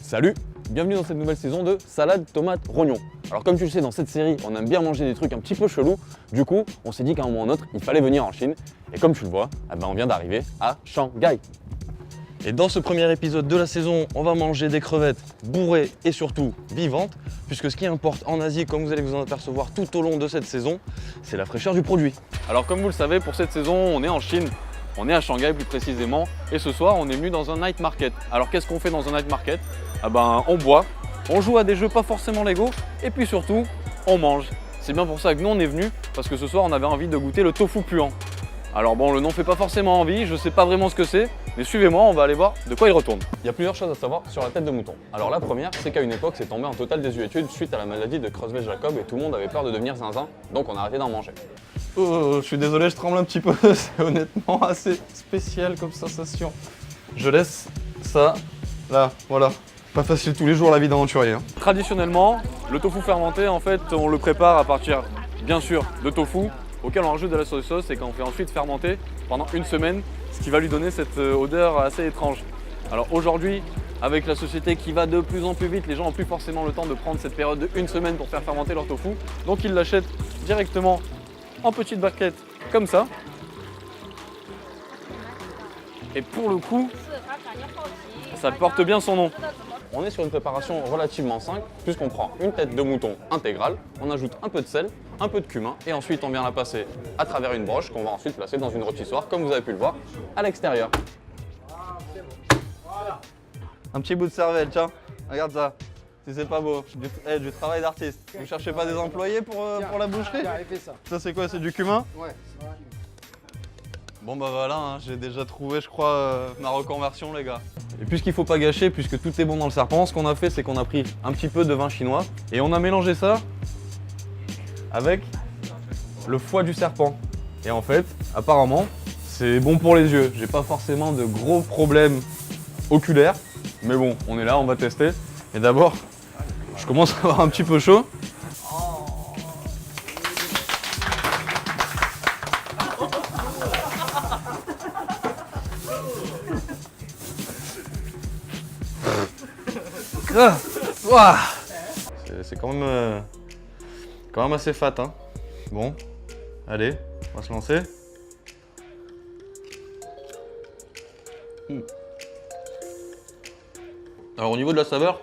Salut, bienvenue dans cette nouvelle saison de salade, tomate, rognon. Alors comme tu le sais, dans cette série, on aime bien manger des trucs un petit peu chelous. Du coup, on s'est dit qu'à un moment ou un autre, il fallait venir en Chine. Et comme tu le vois, on vient d'arriver à Shanghai. Et dans ce premier épisode de la saison, on va manger des crevettes bourrées et surtout vivantes, puisque ce qui importe en Asie, comme vous allez vous en apercevoir tout au long de cette saison, c'est la fraîcheur du produit. Alors comme vous le savez, pour cette saison, on est en Chine. On est à Shanghai plus précisément. Et ce soir, on est venu dans un night market. Alors qu'est-ce qu'on fait dans un night market? On boit, on joue à des jeux pas forcément légaux, et puis surtout, on mange. C'est bien pour ça que nous on est venus, parce que ce soir on avait envie de goûter le tofu puant. Alors bon, le nom fait pas forcément envie, je sais pas vraiment ce que c'est, mais suivez-moi, on va aller voir de quoi il retourne. Il y a plusieurs choses à savoir sur la tête de mouton. Alors la première, c'est qu'à une époque, c'est tombé en totale désuétude suite à la maladie de Creutzfeldt-Jakob et tout le monde avait peur de devenir zinzin, donc on a arrêté d'en manger. Je suis désolé, je tremble un petit peu, c'est honnêtement assez spécial comme sensation. Je laisse ça là, voilà. Pas facile tous les jours la vie d'aventurier. Traditionnellement, le tofu fermenté, en fait, on le prépare à partir, bien sûr, de tofu, auquel on rajoute de la soy sauce et qu'on fait ensuite fermenter pendant une semaine, ce qui va lui donner cette odeur assez étrange. Alors aujourd'hui, avec la société qui va de plus en plus vite, les gens n'ont plus forcément le temps de prendre cette période de une semaine pour faire fermenter leur tofu, donc ils l'achètent directement en petites barquettes comme ça. Et pour le coup, ça porte bien son nom. On est sur une préparation relativement simple, puisqu'on prend une tête de mouton intégrale, on ajoute un peu de sel, un peu de cumin, et ensuite on vient la passer à travers une broche qu'on va ensuite placer dans une rôtissoire, comme vous avez pu le voir, à l'extérieur. Un petit bout de cervelle, tiens, regarde ça. Si c'est pas beau, du travail d'artiste. Vous cherchez pas des employés pour la boucherie? Ça c'est quoi, c'est du cumin? Ouais. Bon bah voilà, hein, j'ai déjà trouvé je crois ma reconversion les gars. Et puisqu'il faut pas gâcher, puisque tout est bon dans le serpent, ce qu'on a fait c'est qu'on a pris un petit peu de vin chinois et on a mélangé ça avec le foie du serpent. Et en fait, apparemment, c'est bon pour les yeux. J'ai pas forcément de gros problèmes oculaires, mais bon, on est là, on va tester. Et d'abord, je commence à avoir un petit peu chaud. C'est quand même assez fat, hein. Bon, allez, on va se lancer. Alors au niveau de la saveur,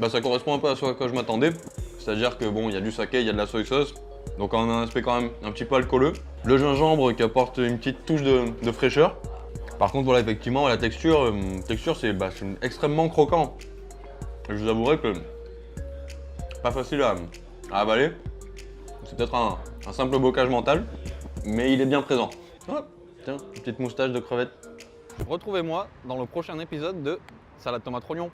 ça correspond un peu à ce à quoi je m'attendais. C'est-à-dire que bon, il y a du saké, il y a de la soy sauce, donc on a un aspect quand même un petit peu alcooleux. Le gingembre qui apporte une petite touche de fraîcheur. Par contre, voilà, effectivement, la texture c'est extrêmement croquant. Je vous avouerai que pas facile à avaler. C'est peut-être un simple bocage mental, mais il est bien présent. Ah, tiens, une petite moustache de crevette. Retrouvez-moi dans le prochain épisode de Salade Tomate Rognon.